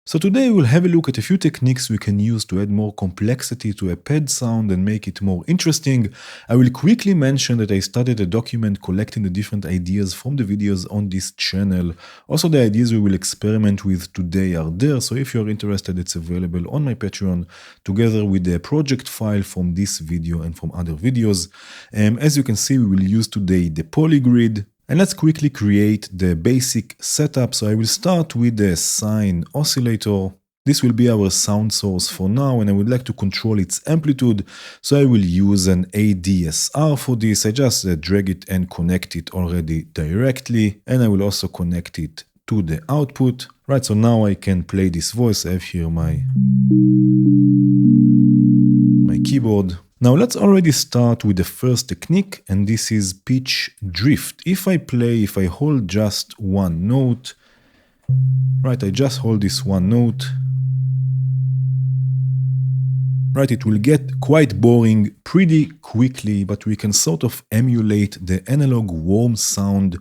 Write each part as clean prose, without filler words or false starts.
So today we'll have a look at a few techniques we can use to add more complexity to a pad sound and make it more interesting. I will quickly mention that I started a document collecting the different ideas from the videos on this channel. Also, the ideas we will experiment with today are there, so if you're interested, it's available on my Patreon together with the project file from this video and from other videos. As you can see, we will use today the polygrid. And let's quickly create the basic setup. So I will start with the sine oscillator. This will be our sound source for now, and I would like to control its amplitude. So I will use an ADSR for this. I just drag it and connect it already directly. And I will also connect it to the output. Right, so now I can play this voice. I have here my keyboard. Now let's already start with the first technique, and this is pitch drift. If I hold just one note, right, I just hold this one note, right, it will get quite boring pretty quickly, but we can sort of emulate the analog warm sound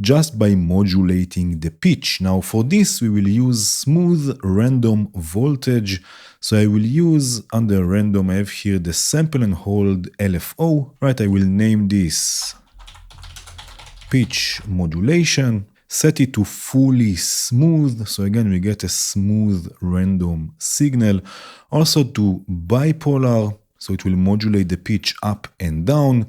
just by modulating the pitch. Now for this, we will use smooth random voltage. So I will use under random, I have here the sample and hold LFO, right? I will name this pitch modulation, set it to fully smooth. So again, we get a smooth random signal. Also to bipolar, so it will modulate the pitch up and down.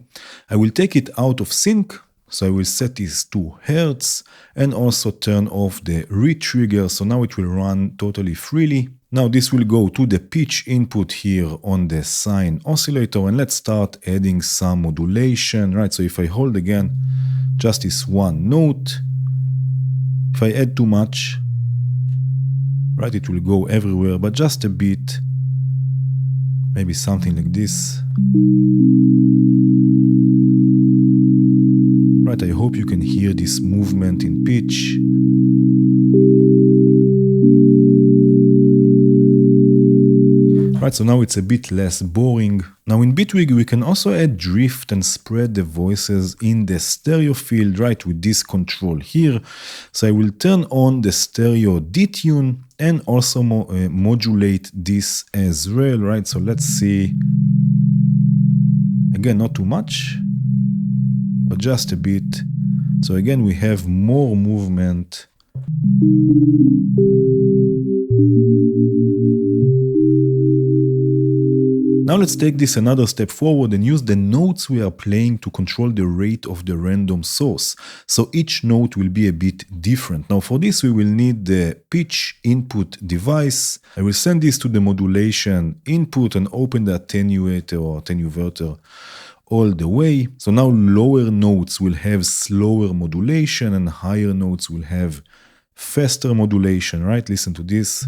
I will take it out of sync. So I will set this to Hertz and also turn off the re-trigger. So now it will run totally freely. Now this will go to the pitch input here on the sine oscillator, and let's start adding some modulation, right? So if I hold again just this one note, if I add too much, right, it will go everywhere, but just a bit, maybe something like this. Right, I hope you can hear this movement in pitch. Right, so now it's a bit less boring. Now in Bitwig, we can also add drift and spread the voices in the stereo field, right, with this control here. So I will turn on the stereo detune and also modulate this as well, right? So let's see. Again, not too much, but just a bit. So again, we have more movement. Now let's take this another step forward and use the notes we are playing to control the rate of the random source. So each note will be a bit different. Now for this we will need the pitch input device. I will send this to the modulation input and open the attenuator or attenuverter all the way. So now lower notes will have slower modulation and higher notes will have faster modulation, right? Listen to this.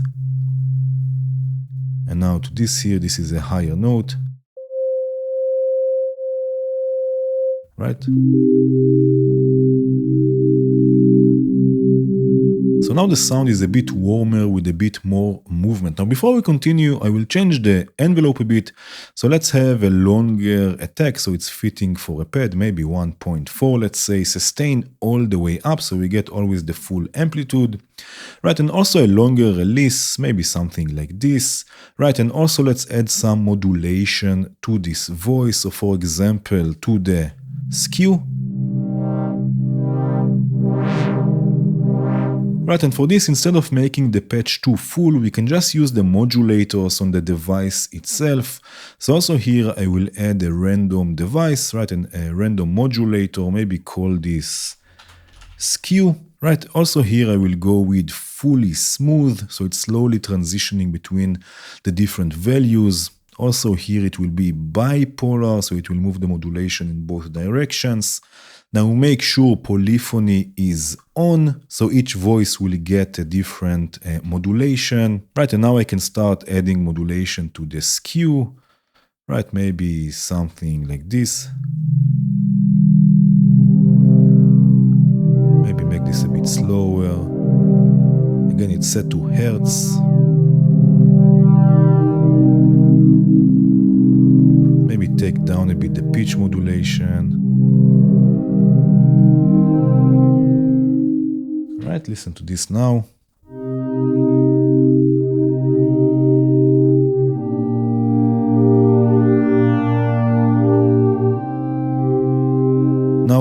And now to this here, this is a higher note, right? So now the sound is a bit warmer with a bit more movement. Now before we continue, I will change the envelope a bit. So let's have a longer attack, so it's fitting for a pad, maybe 1.4, let's say, sustain all the way up, so we get always the full amplitude. Right, and also a longer release, maybe something like this. Right, and also let's add some modulation to this voice. So for example, to the skew. Right, and for this, instead of making the patch too full, we can just use the modulators on the device itself. So also here I will add a random device, right, and a random modulator, maybe call this skew. Right, also here I will go with fully smooth, so it's slowly transitioning between the different values. Also here it will be bipolar, so it will move the modulation in both directions. Now make sure polyphony is on, so each voice will get a different modulation. Right, and now I can start adding modulation to the skew. Right, maybe something like this. Maybe make this a bit slower. Again, it's set to Hertz. Maybe take down a bit the pitch modulation. Right, listen to this now.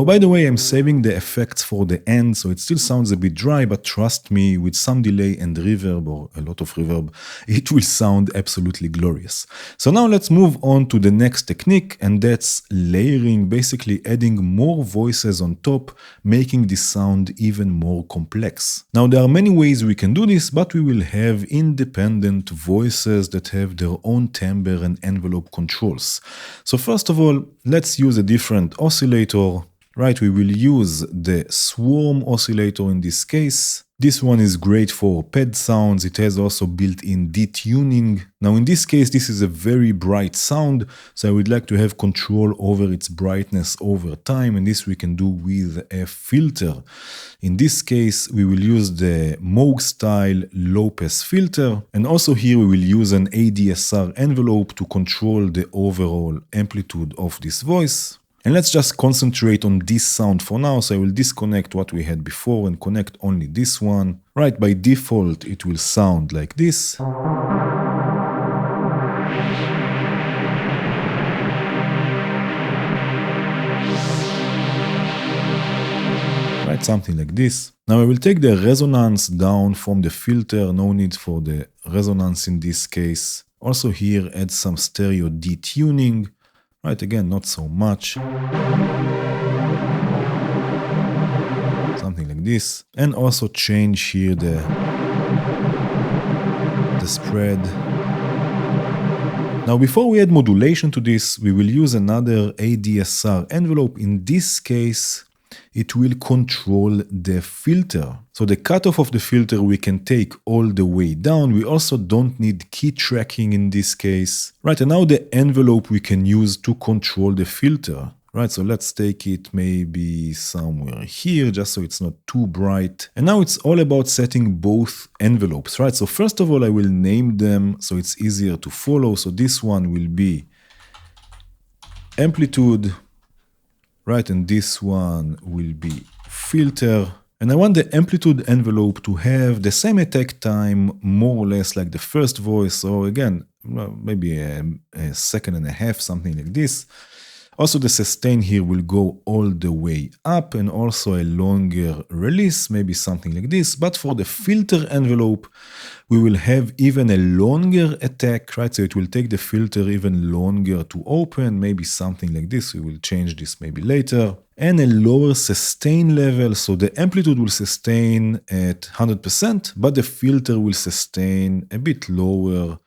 by the way, I'm saving the effects for the end, so it still sounds a bit dry, but trust me, with some delay and reverb, or a lot of reverb, it will sound absolutely glorious. So now let's move on to the next technique, and that's layering, basically adding more voices on top, making this sound even more complex. Now there are many ways we can do this, but we will have independent voices that have their own timbre and envelope controls. So first of all, let's use a different oscillator. Right, we will use the swarm oscillator in this case. This one is great for pad sounds. It has also built-in detuning. Now in this case, this is a very bright sound, so I would like to have control over its brightness over time, and this we can do with a filter. In this case, we will use the Moog style low-pass filter, and also here we will use an ADSR envelope to control the overall amplitude of this voice. And let's just concentrate on this sound for now, so I will disconnect what we had before and connect only this one. Right, by default it will sound like this. Right, something like this. Now I will take the resonance down from the filter, no need for the resonance in this case. Also here add some stereo detuning. Right, again, not so much. Something like this. And also change here the spread. Now, before we add modulation to this, we will use another ADSR envelope. In this case, it will control the filter. So the cutoff of the filter we can take all the way down. We also don't need key tracking in this case. Right, and now the envelope we can use to control the filter. Right, so let's take it maybe somewhere here, just so it's not too bright. And now it's all about setting both envelopes, right? So first of all, I will name them so it's easier to follow. So this one will be amplitude. Right, and this one will be filter. And I want the amplitude envelope to have the same attack time, more or less like the first voice. So again, maybe a second and a half, something like this. Also the sustain here will go all the way up, and also a longer release, maybe something like this. But for the filter envelope, we will have even a longer attack, right? So it will take the filter even longer to open, maybe something like this. We will change this maybe later. And a lower sustain level, so the amplitude will sustain at 100%, but the filter will sustain a bit lower,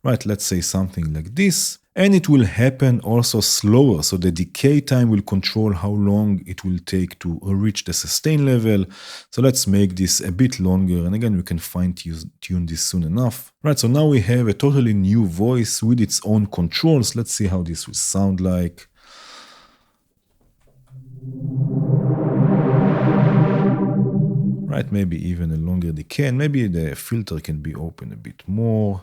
right? Let's say something like this. And it will happen also slower, so the decay time will control how long it will take to reach the sustain level. So let's make this a bit longer, and again we can fine-tune this soon enough. Right, so now we have a totally new voice with its own controls. Let's see how this will sound like. Right, maybe even a longer decay, and maybe the filter can be open a bit more.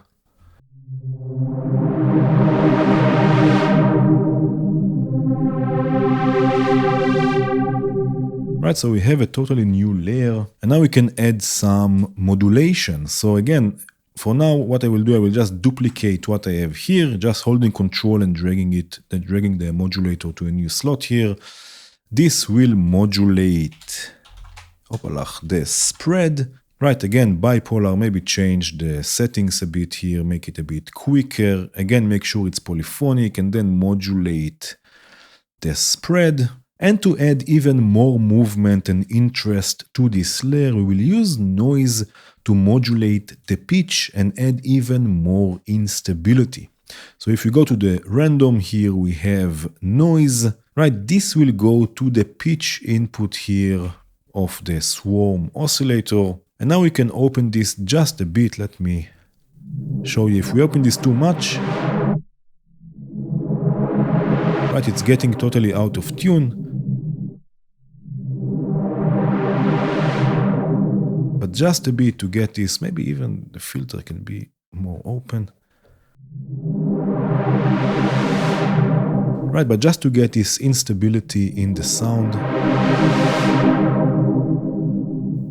Right, so we have a totally new layer, and now we can add some modulation. So again, for now, what I will do, I will just duplicate what I have here, just holding control and dragging the modulator to a new slot here. This will modulate the spread. Right, again, bipolar, maybe change the settings a bit here, make it a bit quicker. Again, make sure it's polyphonic, and then modulate the spread. And to add even more movement and interest to this layer, we will use noise to modulate the pitch and add even more instability. So if we go to the random here, we have noise. Right, this will go to the pitch input here of the swarm oscillator. And now we can open this just a bit. Let me show you. If we open this too much, right, it's getting totally out of tune. But just a bit to get this, maybe even the filter can be more open. Right, but just to get this instability in the sound.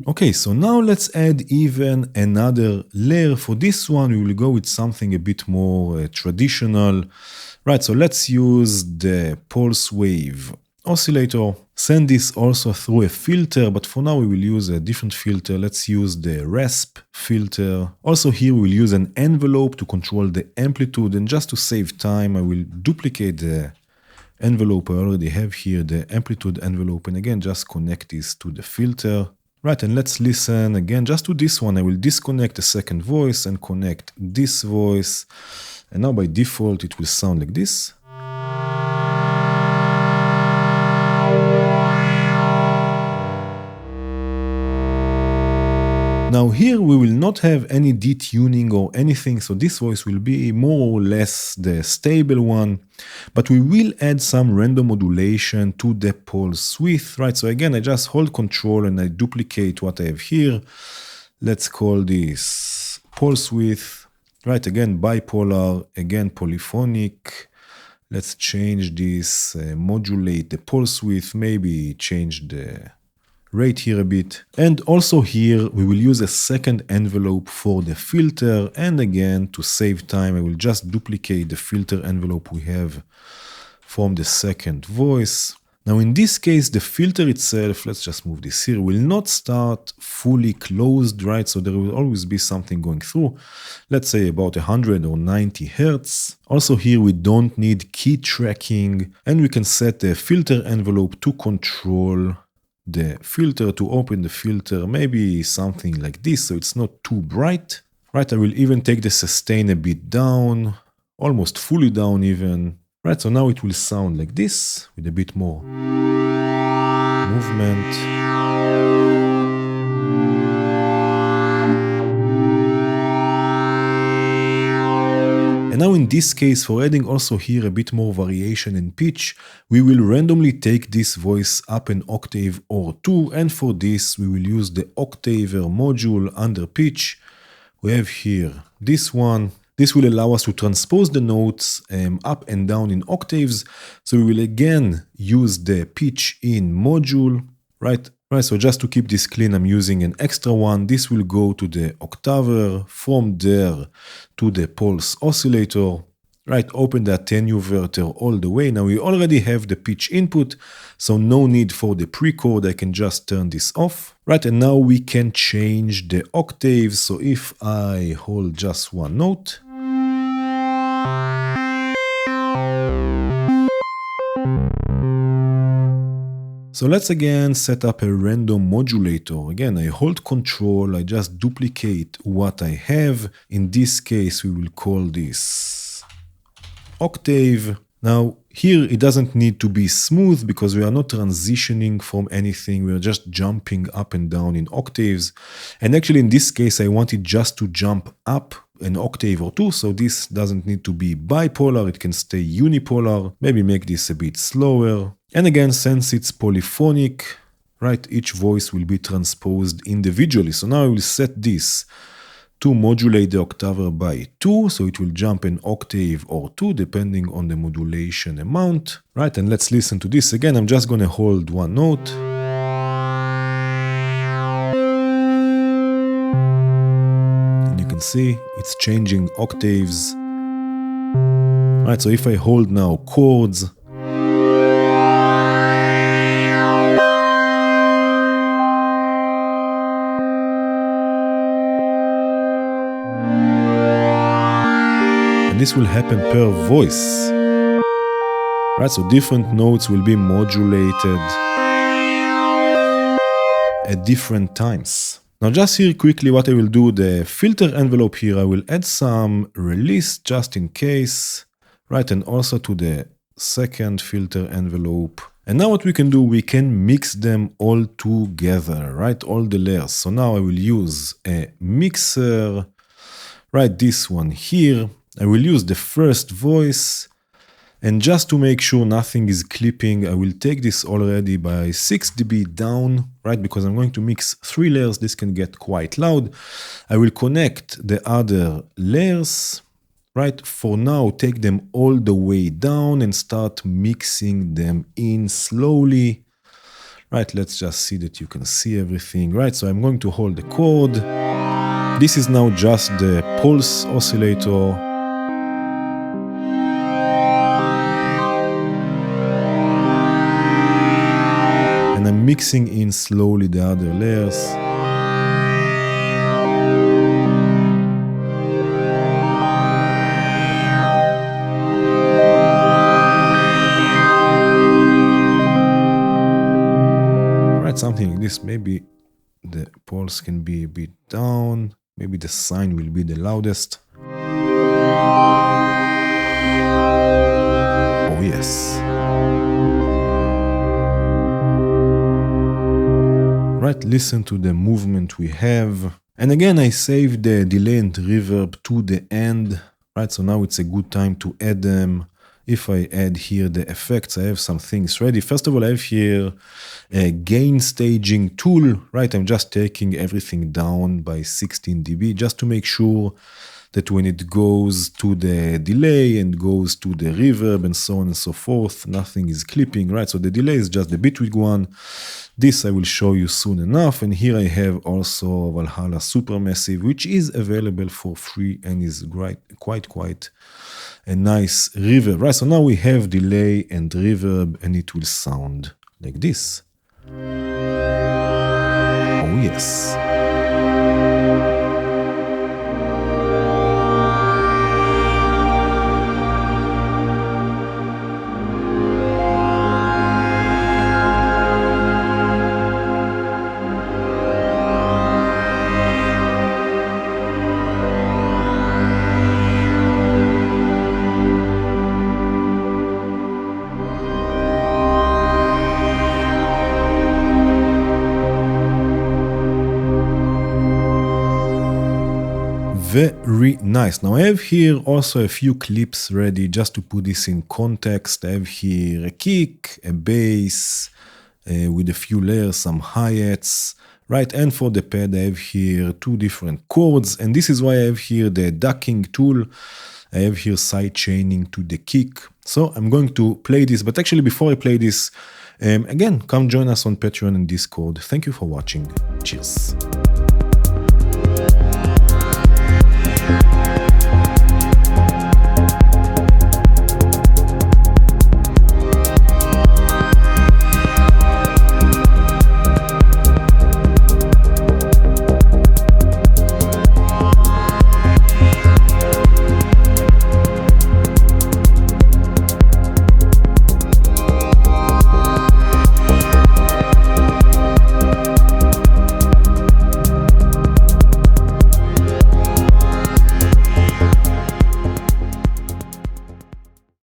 Okay, so now let's add even another layer. For this one, we will go with something a bit more traditional. Right, so let's use the pulse wave oscillator. Send this also through a filter, but for now we will use a different filter. Let's use the rasp filter. Also here we will use an envelope to control the amplitude, and just to save time I will duplicate the envelope I already have here, the amplitude envelope, and again just connect this to the filter. Right, and let's listen again just to this one. I will disconnect the second voice and connect this voice, and now by default it will sound like this. Now here we will not have any detuning or anything, so this voice will be more or less the stable one, but we will add some random modulation to the pulse width, right? So again, I just hold control and I duplicate what I have here. Let's call this pulse width, right? Again, bipolar, again, polyphonic. Let's change this, modulate the pulse width, maybe change the rate here a bit. And also here we will use a second envelope for the filter, and again to save time I will just duplicate the filter envelope we have from the second voice. Now in this case the filter itself, let's just move this here, will not start fully closed, right? So there will always be something going through, let's say about 100 or 90 Hertz. Also here we don't need key tracking, and we can set the filter envelope to control the filter, to open the filter, maybe something like this, so it's not too bright. Right, I will even take the sustain a bit down, almost fully down even. Right, so now it will sound like this, with a bit more movement. And now in this case, for adding also here a bit more variation in pitch, we will randomly take this voice up an octave or two, and for this we will use the octaver module under pitch. We have here this one. This will allow us to transpose the notes up and down in octaves. So we will again use the pitch in module, right? So just to keep this clean, I'm using an extra one. This will go to the octaver, from there to the pulse oscillator, right? Open the attenuator all the way. Now we already have the pitch input, so no need for the pre-chord. I can just turn this off, right? And now we can change the octaves. So if I hold just one note, so let's again set up a random modulator. Again, I hold control, I just duplicate what I have. In this case, we will call this octave. Now, here it doesn't need to be smooth because we are not transitioning from anything. We are just jumping up and down in octaves. And actually, in this case, I want it just to jump up an octave or two. So this doesn't need to be bipolar. It can stay unipolar. Maybe make this a bit slower. And again, since it's polyphonic, right, each voice will be transposed individually. So now I will set this to modulate the octaver by 2, so it will jump an octave or 2 depending on the modulation amount, right? And let's listen to this again. I'm just going to hold one note. And you can see it's changing octaves. Right, so if I hold now chords, and this will happen per voice, right? So different notes will be modulated at different times. Now just here quickly what I will do, the filter envelope here, I will add some release just in case, right? And also to the second filter envelope. And now what we can do, we can mix them all together, right? All the layers. So now I will use a mixer, right? This one here. I will use the first voice, and just to make sure nothing is clipping, I will take this already by 6 dB down, right? Because I'm going to mix 3 layers, this can get quite loud. I will connect the other layers, right? For now, take them all the way down and start mixing them in slowly. Right, let's just see that you can see everything, right? So I'm going to hold the chord. This is now just the pulse oscillator. I'm mixing in slowly the other layers. Right, something like this. Maybe the pulse can be a bit down. Maybe the sine will be the loudest. Oh yes. Right, listen to the movement we have. And again, I saved the delay and reverb to the end. Right, so now it's a good time to add them. If I add here the effects, I have some things ready. First of all, I have here a gain staging tool, right? I'm just taking everything down by 16 dB just to make sure that when it goes to the delay and goes to the reverb and so on and so forth, nothing is clipping, right? So the delay is just the Bitwig one. This I will show you soon enough. And here I have also Valhalla Supermassive, which is available for free and is quite a nice reverb, right? So now we have delay and reverb and it will sound like this. Oh yes. Very nice. Now I have here also a few clips ready just to put this in context. I have here a kick, a bass with a few layers, some hi-hats, right? And for the pad I have here two different chords, and this is why I have here the ducking tool. I have here side chaining to the kick. So I'm going to play this, but actually before I play this, again, come join us on Patreon and Discord. Thank you for watching. Cheers.